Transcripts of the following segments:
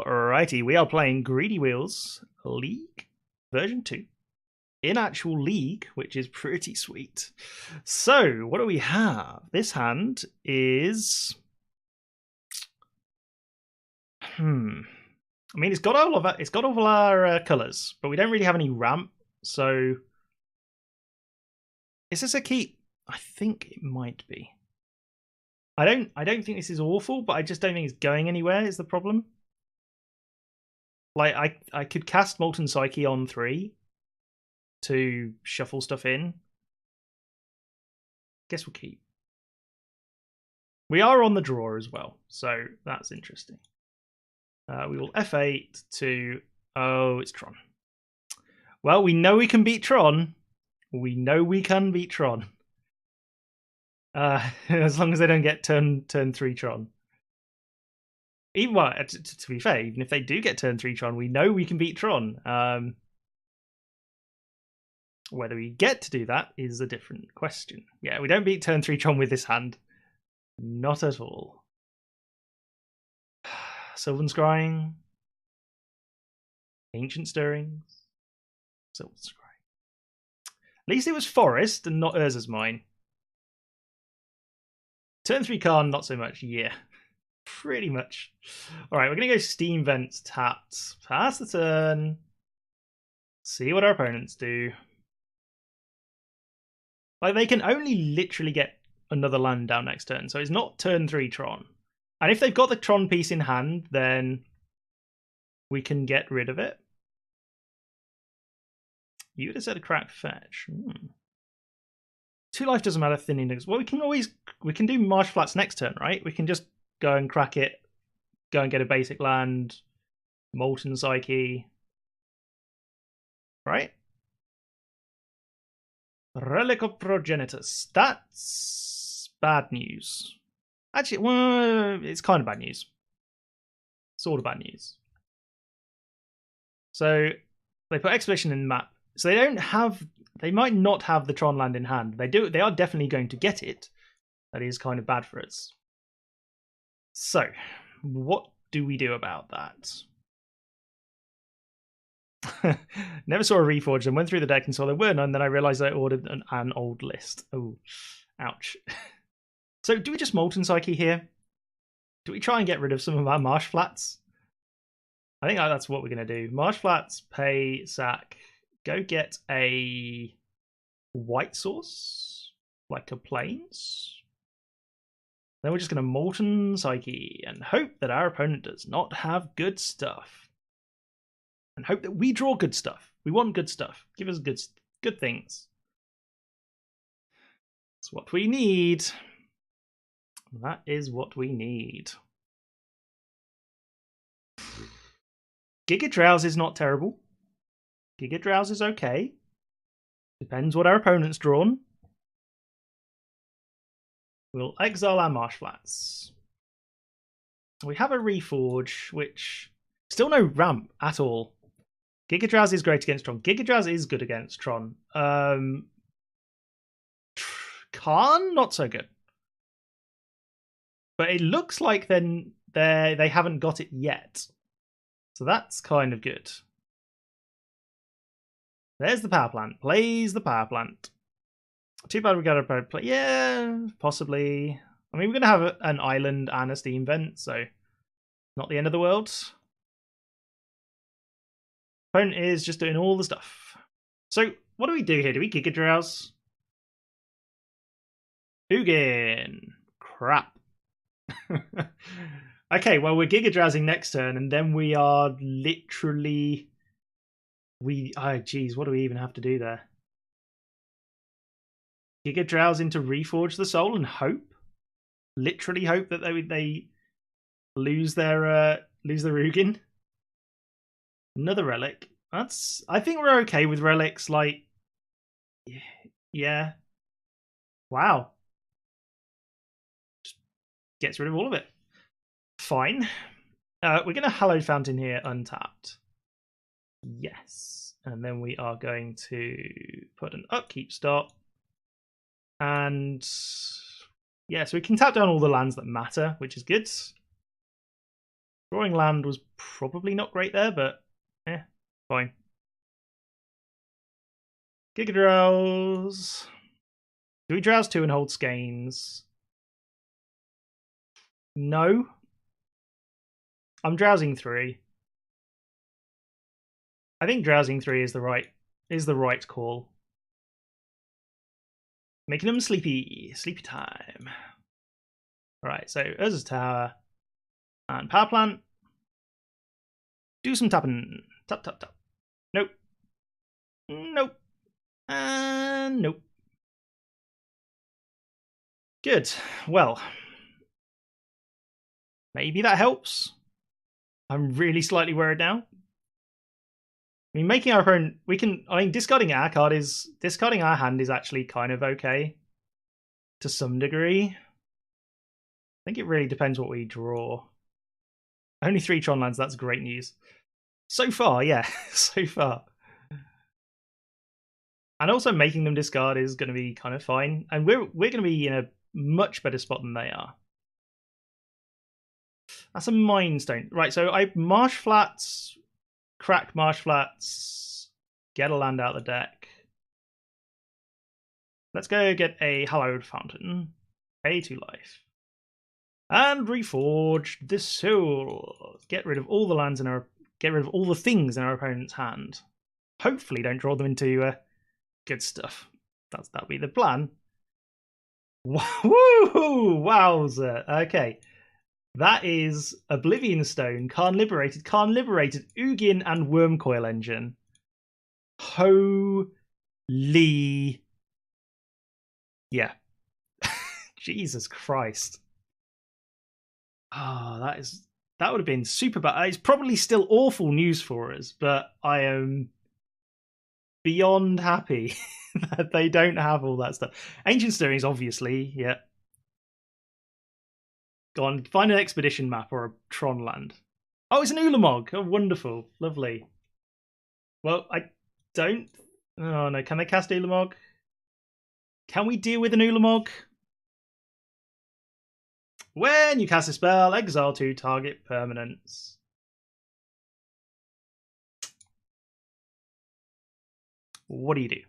Alrighty, we are playing Greedy Wheels League version 2 in actual League, which is pretty sweet. So, what do we have? This hand is... I mean, it's got all of our colours, but we don't really have any ramp, so... Is this a keep? I think it might be. I don't think this is awful, but I just don't think it's going anywhere is the problem. Like, I could cast Molten Psyche on 3 to shuffle stuff in. Guess we'll keep. We are on the draw as well, so that's interesting. We will F8 to... Oh, it's Tron. Well, we know we can beat Tron. We know we can beat Tron. As long as they don't get turn 3 Tron. Even, well, to be fair, even if they do get turn 3 Tron, we know we can beat Tron. Whether we get to do that is a different question. Yeah, we don't beat turn 3 Tron with this hand. Not at all. Sylvan Scrying. Ancient Stirrings. Sylvan Scrying. At least it was Forest and not Urza's Mine. Turn 3 Karn, not so much. Yeah, pretty much. All right, we're going to go Steam Vents tapped. Pass the turn. See what our opponents do. Like, they can only literally get another land down next turn, so it's not turn 3 Tron. And if they've got the Tron piece in hand, then we can get rid of it. You would have said a crack fetch. 2 life doesn't matter, thin index. Well, we can do Marsh Flats next turn, right? We can just go and crack it, go and get a basic land, Molten Psyche, right? Relic of Progenitus. That's bad news. Actually, well, it's kind of bad news. Sort of bad news. So they put Expedition in the map. So they don't have... They might not have the Tron land in hand. They do. They are definitely going to get it. That is kind of bad for us. So, what do we do about that? Never saw a Reforged and went through the deck and saw there were none. Then I realised I ordered an old list. Oh, ouch. So, do we just Molten Psyche here? Do we try and get rid of some of our Marsh Flats? I think that's what we're going to do. Marsh Flats, pay, sack. Go get a white source, like a plains. Then we're just going to Molten Psyche and hope that our opponent does not have good stuff. And hope that we draw good stuff. We want good stuff. Give us good things. That's what we need. That is what we need. Giga Drowse is not terrible. Giga Drowse is okay. Depends what our opponent's drawn. We'll exile our Marsh Flats. We have a Reforge, which... Still no ramp at all. Giga Drowse is great against Tron. Giga Drowse is good against Tron. Karn, not so good. But it looks like then they haven't got it yet. So that's kind of good. There's the power plant. Plays the power plant. Too bad we got a power plant. Yeah, possibly. I mean, we're going to have an island and a steam vent, so not the end of the world. Opponent is just doing all the stuff. So, what do we do here? Do we Giga Drowse? Ugin. Crap. Okay, well, we're Giga Drowsing next turn, and then we are literally... Oh, geez, what do we even have to do there? Giga Drowse into Reforge the Soul and hope? Literally hope that they lose their Ugin? Another relic. I think we're okay with relics, like... Yeah. Wow. Just gets rid of all of it. Fine. We're going to Hallowed Fountain here untapped. Yes. And then we are going to put an upkeep stop. And yeah, so we can tap down all the lands that matter, which is good. Drawing land was probably not great there, but fine. Giga Drowse. Do we drowse 2 and hold Skeins? No. I'm drowsing 3. I think drowsing 3 is the right call. Making them sleepy time. Alright, so Urza's Tower and Power Plant. Do some tapping. Tap, tap, tap. Nope. Nope. And nope. Good. Well, maybe that helps. I'm really slightly worried now. I mean, making our opponent, discarding our hand is actually kind of okay to some degree. I think it really depends what we draw. Only 3 Tron lands, that's great news. So far, yeah, so far. And also making them discard is going to be kind of fine. And we're going to be in a much better spot than they are. That's a Mind Stone. Right, so I Marsh Flats, crack Marsh Flats, get a land out of the deck. Let's go get a Hallowed Fountain, pay 2 life. And reforge the soul. Get rid of all the lands get rid of all the things in our opponent's hand. Hopefully don't draw them into good stuff. That'll be the plan. Woohoo! Wowza. Okay. That is Oblivion Stone, Karn Liberated, Ugin, and Wormcoil Engine. Holy. Yeah. Jesus Christ. Oh, that would have been super bad. It's probably still awful news for us, but I am beyond happy that they don't have all that stuff. Ancient Stirrings, obviously, yeah. Go on, find an expedition map or a Tron land. Oh, it's an Ulamog. Oh, wonderful. Lovely. Well, I don't... Oh, no. Can they cast Ulamog? Can we deal with an Ulamog? When you cast a spell, exile 2 target permanents. What do you do?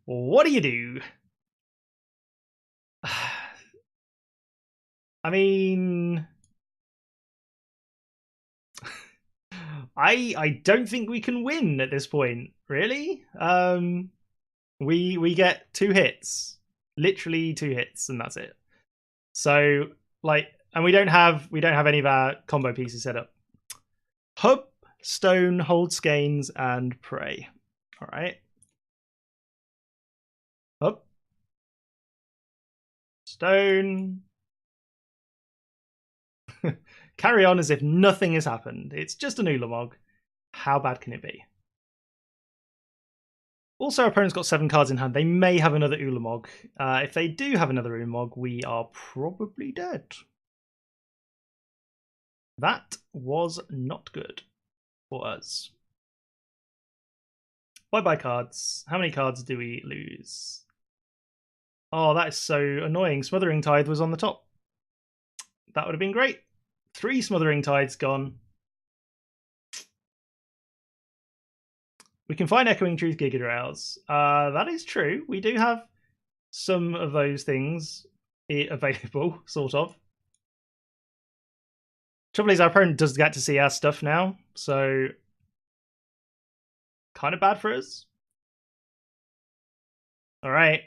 What do you do? I mean... I don't think we can win at this point, really. We get 2 hits. Literally 2 hits, and that's it. So, and we don't have any of our combo pieces set up. Hub, Stone, Hold Skeins, and Prey. Alright. Hub. Stone. Carry on as if nothing has happened. It's just an Ulamog. How bad can it be? Also, our opponent's got 7 cards in hand. They may have another Ulamog. If they do have another Ulamog, we are probably dead. That was not good for us. Bye-bye cards. How many cards do we lose? Oh, that is so annoying. Smothering Tithe was on the top. That would have been great. 3 Smothering Tides gone. We can find Echoing Truth Giga Drowse. That is true. We do have some of those things available, sort of. Trouble is, our opponent does get to see our stuff now, so kind of bad for us. All right.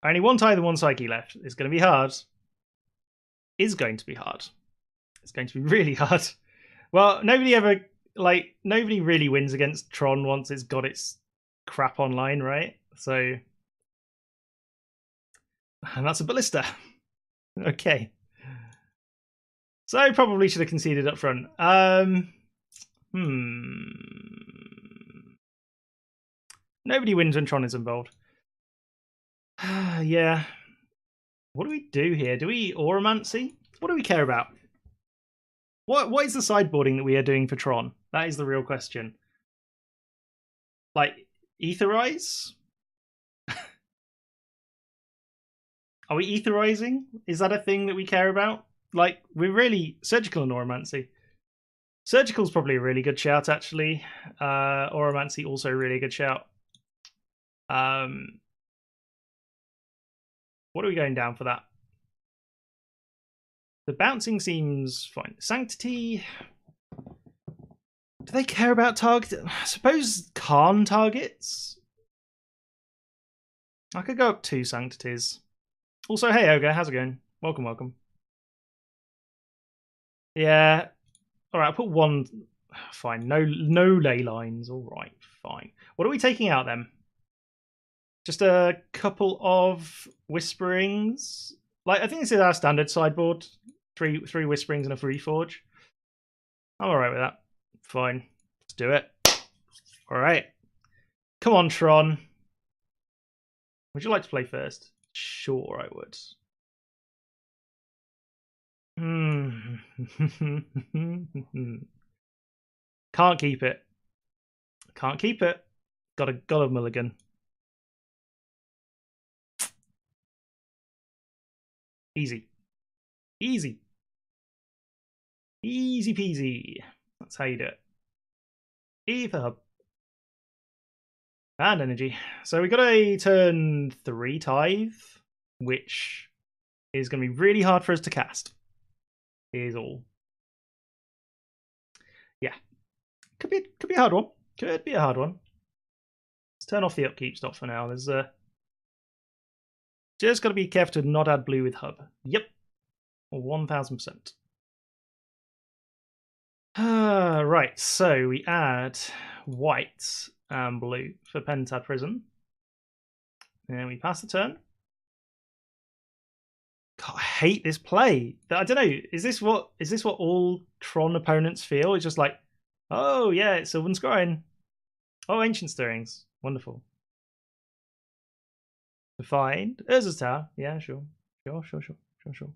Only 1 Tithe and 1 Psyche left. It's going to be hard. Is going to be hard. It's going to be really hard. Well, nobody really wins against Tron once it's got its crap online, right? So, and that's a Ballista. Okay. So I probably should have conceded up front. Nobody wins when Tron is involved. Yeah. What do we do here? Do we Auramancy? What do we care about? What is the sideboarding that we are doing for Tron? That is the real question. Like, Etherize? Are we Etherizing? Is that a thing that we care about? like, we're really surgical and Oromancy. Surgical's probably a really good shout, actually. Oromancy also a really good shout. What are we going down for that? The bouncing seems fine. Sanctity. Do they care about target? I suppose Khan targets. I could go up 2 sanctities. Also, hey Ogre, how's it going? Welcome, welcome. Yeah. Alright, I'll put 1. Fine. No ley lines. Alright, fine. What are we taking out then? Just a couple of whisperings. Like, I think this is our standard sideboard. 3 whisperings and a Reforge. I'm alright with that. Fine. Let's do it. Alright. Come on, Tron. Would you like to play first? Sure, I would. Can't keep it. Can't keep it. Got a mulligan. Easy. Easy. Easy peasy. That's how you do it. E for hub. And energy. So we got a turn 3 Tithe, which is going to be really hard for us to cast. Is all. Yeah. Could be a hard one. Could be a hard one. Let's turn off the upkeep stop for now. There's just got to be careful to not add blue with hub. Yep. 1000%. Right, so we add white and blue for Pentad Prison. And we pass the turn. God, I hate this play. I don't know. Is this what all Tron opponents feel? It's just like, oh yeah, it's Sylvan Scrying. Oh, Ancient Stirrings. Wonderful. Defined. Urza's Tower. Yeah, sure. Sure.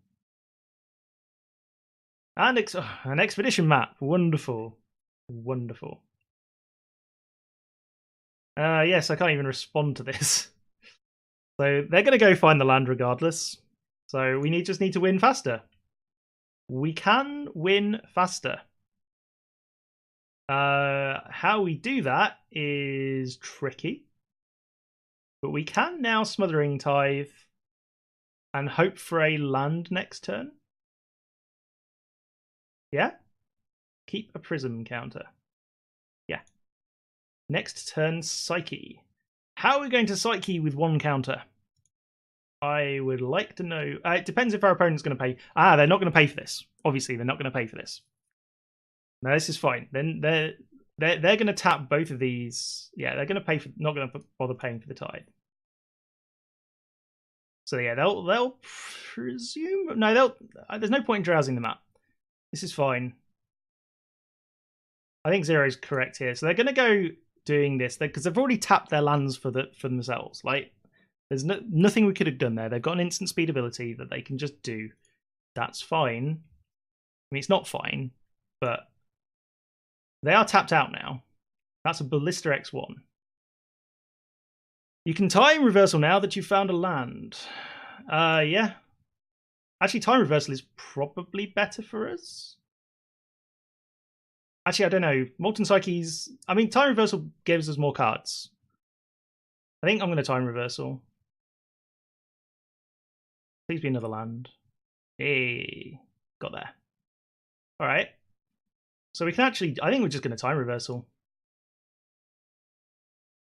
And an expedition map. Wonderful. Yes, I can't even respond to this. So they're going to go find the land regardless. So we just need to win faster. We can win faster. How we do that is tricky. But we can now Smothering Tithe and hope for a land next turn. Yeah? Keep a prism counter. Yeah. Next turn, Psyche. How are we going to Psyche with 1 counter? I would like to know. It depends if our opponent's going to pay. They're not going to pay for this. Obviously, they're not going to pay for this. No, this is fine. Then they're going to tap both of these. Yeah, they're going to pay for. Not going to bother paying for the Tithe. So yeah, they'll presume. No, there's no point in drowsing the map. This is fine. I think Zero's correct here. So they're going to go doing this because they've already tapped their lands for themselves. Like, there's nothing we could have done there. They've got an instant speed ability that they can just do. That's fine. I mean, it's not fine, but they are tapped out now. That's a Ballista X1. You can time reversal now that you've found a land. Yeah. Actually, time reversal is probably better for us. Actually, I don't know. Molten Psyche's... I mean, time reversal gives us more cards. I think I'm going to time reversal. Please be another land. Hey, got there. All right. So we can actually... I think we're just going to time reversal.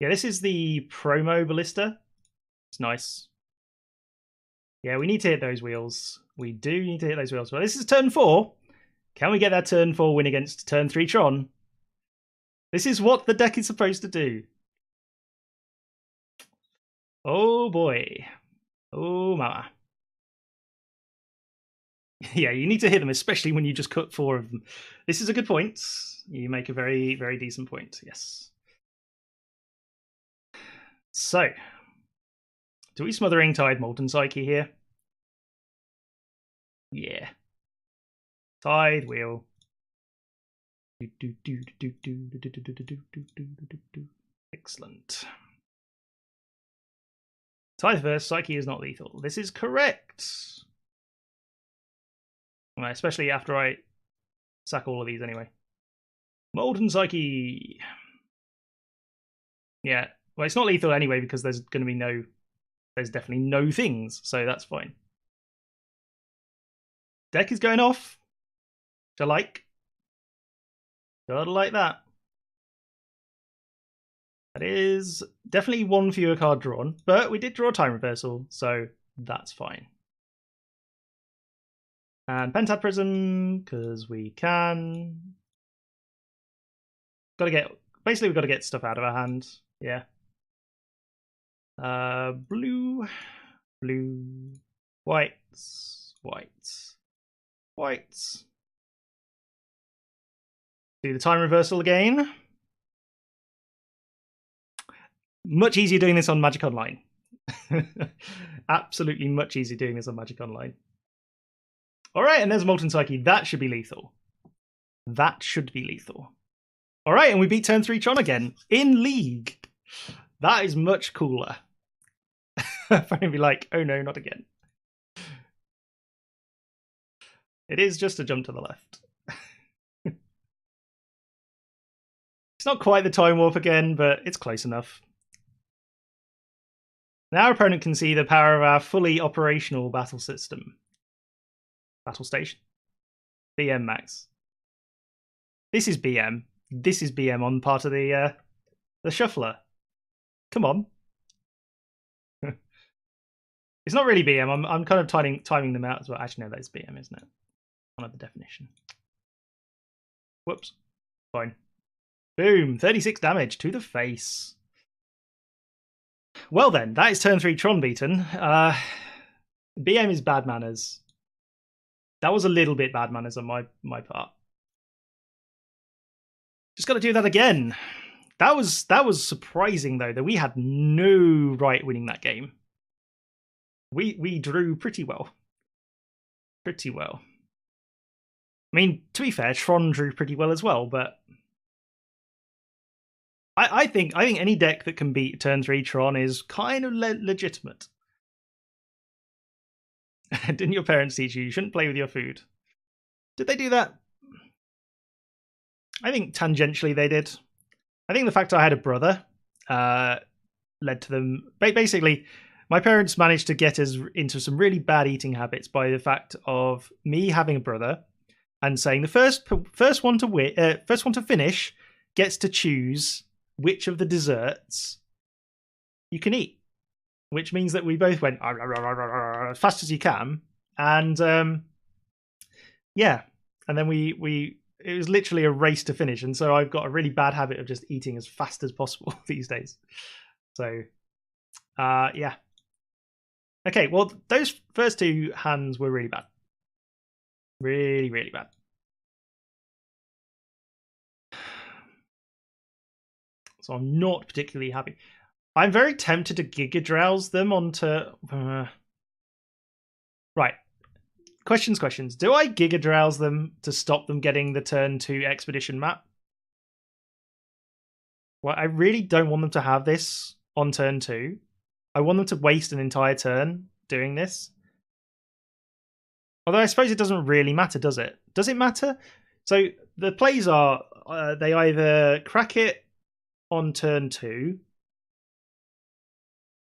Yeah, this is the promo Ballista. It's nice. Yeah, we need to hit those wheels. We do need to hit those wheels. Well, this is turn 4. Can we get that turn 4 win against turn 3 Tron? This is what the deck is supposed to do. Oh boy. Oh mama. Yeah, you need to hit them, especially when you just cut 4 of them. This is a good point. You make a very, very decent point. Yes. So, do we Smothering Tithe Molten Psyche here? Yeah. Tithe wheel. Excellent. Tithe versus Psyche is not lethal. This is correct. Especially after I sack all of these anyway. Molten Psyche. Yeah. Well, it's not lethal anyway because there's going to be no... There's definitely no things, so that's fine. Deck is going off. Which I like. Gotta like that. That is definitely one fewer card drawn, but we did draw a time reversal, so that's fine. And Pentad Prism, because we can. Basically we've got to get stuff out of our hand. Yeah. Blue, whites. Do the time reversal again. Much easier doing this on Magic Online. Absolutely much easier doing this on Magic Online. All right, and there's Molten Psyche. That should be lethal. That should be lethal. All right, and we beat turn 3 Tron again in League. That is much cooler. I'm going to be like, oh no, not again. It is just a jump to the left. It's not quite the time warp again, but it's close enough. Now our opponent can see the power of our fully operational battle system. Battle station. BM max. This is BM. This is BM on part of the shuffler. Come on. It's not really BM. I'm kind of timing them out as well. Actually, no, that's BM, isn't it? One of the definition. Whoops. Fine. Boom. 36 damage to the face. Well then, that is turn 3 Tron beaten. BM is bad manners. That was a little bit bad manners on my part. Just got to do that again. That was surprising though, that we had no right winning that game. We drew pretty well. Pretty well. I mean, to be fair, Tron drew pretty well as well, but I think any deck that can beat turn 3 Tron is kind of legitimate. Didn't your parents teach you shouldn't play with your food? Did they do that? I think tangentially they did. I think the fact I had a brother led to them. Basically, my parents managed to get us into some really bad eating habits by the fact of me having a brother and saying the first one to finish gets to choose which of the desserts you can eat, which means that we both went as fast as you can, and yeah, and then it was literally a race to finish, and so I've got a really bad habit of just eating as fast as possible these days. So yeah. Okay, well, those first 2 hands were really bad. Really, really bad. So I'm not particularly happy. I'm very tempted to Giga Drowse them onto... Right. Questions. Do I Giga Drowse them to stop them getting the turn 2 expedition map? Well, I really don't want them to have this on turn 2. I want them to waste an entire turn doing this. Although I suppose it doesn't really matter, does it? Does it matter? So the plays are, they either crack it on turn 2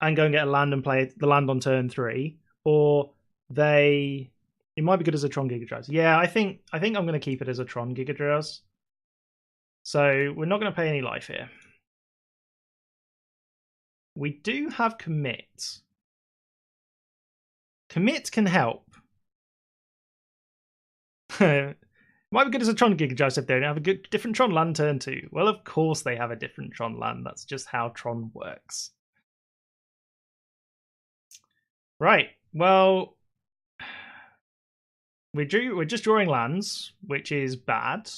and go and get a land and play the land on turn 3, or it might be good as a Tron Giga Drowse. Yeah, I think I'm going to keep it as a Tron Giga Drowse. So we're not going to pay any life here. We do have commit. Commit can help. Might be good as a Tron Giga Drowse if they don't have a different Tron land turn 2. Well, of course they have a different Tron land. That's just how Tron works. Right. Well, we're just drawing lands, which is bad.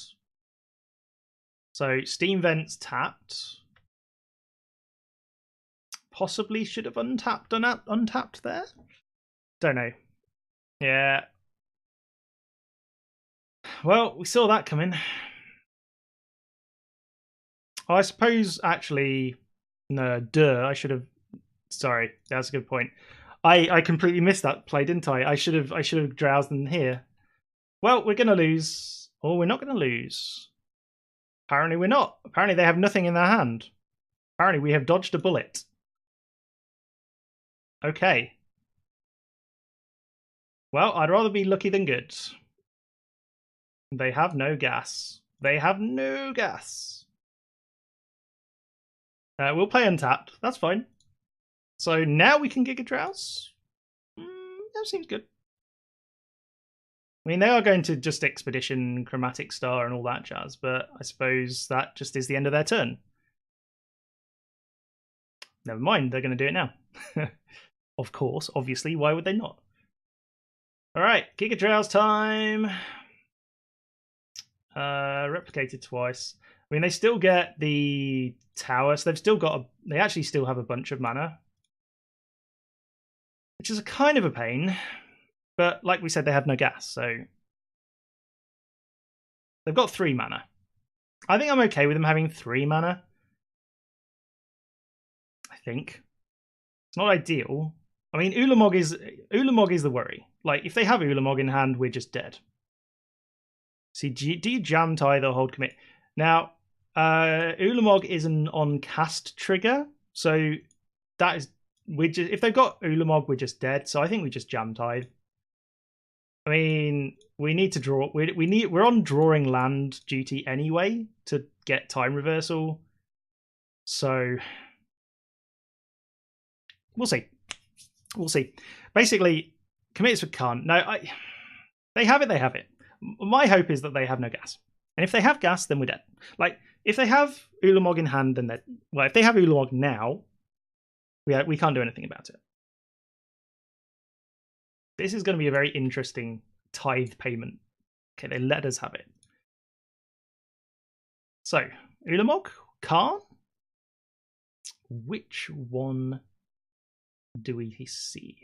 So Steam Vent's tapped. Possibly should have untapped there. Don't know. Yeah. Well, we saw that coming. I suppose actually, no, I should have. Sorry, that's a good point. I completely missed that play, didn't I? I should have drowsed in here. Well, we're going to lose. Or we're not going to lose. Apparently we're not. Apparently they have nothing in their hand. Apparently we have dodged a bullet. Okay. Well, I'd rather be lucky than good. They have no gas. They have no gas. We'll play untapped. That's fine. So now we can Giga Drowse. That seems good. I mean, they are going to just Expedition, Chromatic Star, and all that jazz, but I suppose that just is the end of their turn. Never mind, they're going to do it now. Of course, obviously, why would they not? Alright, Giga Drowse time. Replicated twice. I mean, they still get the tower, so they've still got they actually still have a bunch of mana. Which is a kind of a pain. But like we said, they have no gas, so they've got 3 mana. I think I'm okay with them having 3 mana. I think. It's not ideal. I mean, Ulamog is the worry. Like, if they have Ulamog in hand, we're just dead. See, do you jam Tithe or hold commit? Now, Ulamog is an on cast trigger, so that is if they've got Ulamog, we're just dead. So I think we just jam Tithe. I mean, we need to draw. We're on drawing land duty anyway to get time reversal. So we'll see. We'll see. Basically, commits for can't. No, they have it. They have it. My hope is that they have no gas, and if they have gas, then we're dead. Like, if they have Ulamog in hand, then they're well. If they have Ulamog now, we can't do anything about it. This is going to be a very interesting Tithe payment. Okay, they let us have it. So, Ulamog, Khan. Which one do we see?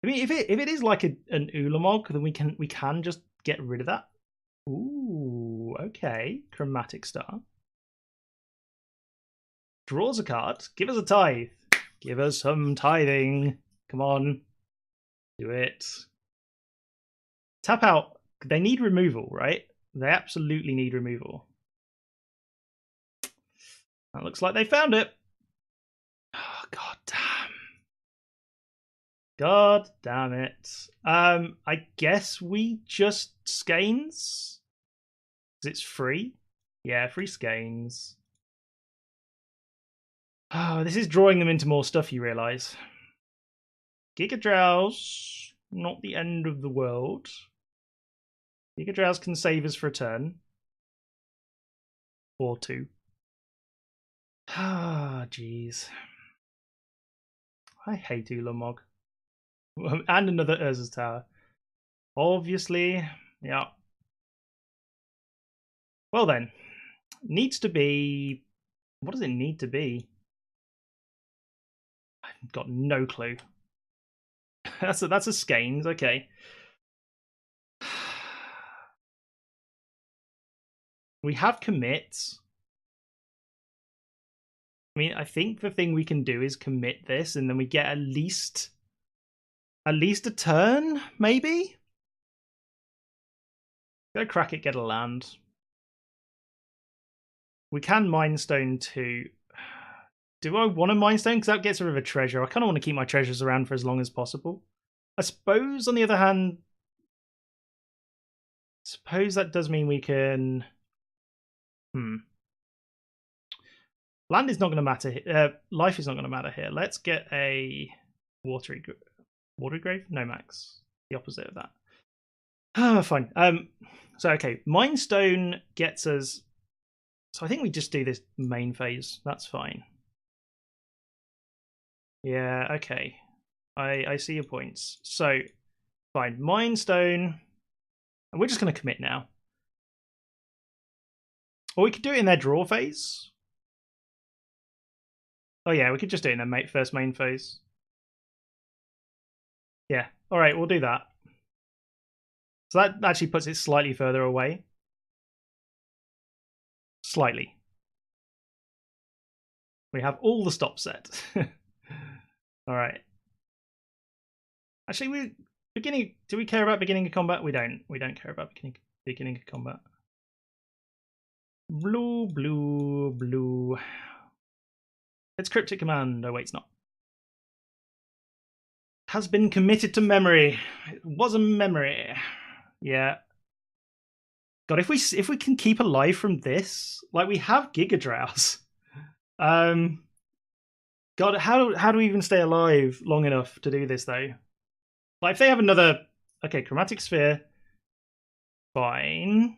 I mean, if it is like an Ulamog, then we can just get rid of that. Ooh, okay. Chromatic Star. Draws a card. Give us a Tithe. Give us some tithing. Come on. Do it. Tap out. They need removal, right? They absolutely need removal. That looks like they found it. Oh, god damn. God damn it. I guess we just skeins? Because it's free? Yeah, free skeins. Oh, this is drawing them into more stuff, you realise. Giga Drowse, not the end of the world. Giga Drowse can save us for a turn. Or 2. Ah, jeez. I hate Ulamog. And another Urza's Tower. Obviously, yeah. Well then, needs to be... What does it need to be? I've got no clue. that's a skeins, okay. We have commits. I mean, I think the thing we can do is commit this, and then we get at least a turn, maybe? Go crack it, get a land. We can Mind Stone too. Do I want a Mind Stone? Because that gets rid of a treasure. I kind of want to keep my treasures around for as long as possible. I suppose, on the other hand, that does mean we can... Land is not going to matter here. Life is not going to matter here. Let's get a Watery Grave? No, Max. The opposite of that. Ah, fine. So, okay. Mind Stone gets us... So I think we just do this main phase. That's fine. Yeah, okay. I see your points. So, fine. Mind Stone. And we're just going to commit now. Or we could do it in their draw phase. Oh yeah, we could just do it in their first main phase. Yeah, alright, we'll do that. So that actually puts it slightly further away. Slightly. We have all the stops set. Alright. Actually, Beginning. Do we care about beginning of combat? We don't. We don't care about beginning of combat. Blue, blue, blue. It's cryptic command. Oh wait, it's not. Has been committed to memory. It was a memory. Yeah. God, if we can keep alive from this, like we have Giga Drowse. God, how do we even stay alive long enough to do this though? Like if they have another, okay, Chromatic Sphere, fine.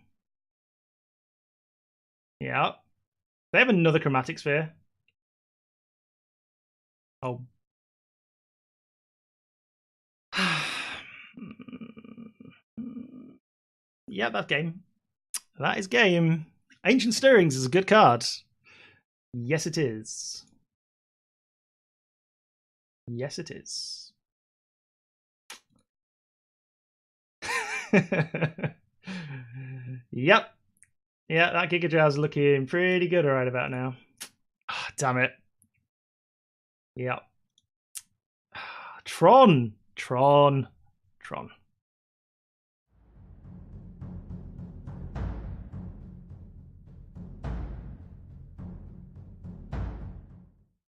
Yeah, they have another Chromatic Sphere. Oh. Yeah, that's game. That is game. Ancient Stirrings is a good card. Yes, it is. Yes, it is. Yep. Yeah, that Giga Drowse is looking pretty good right about now. Oh, damn it. Yep. Tron.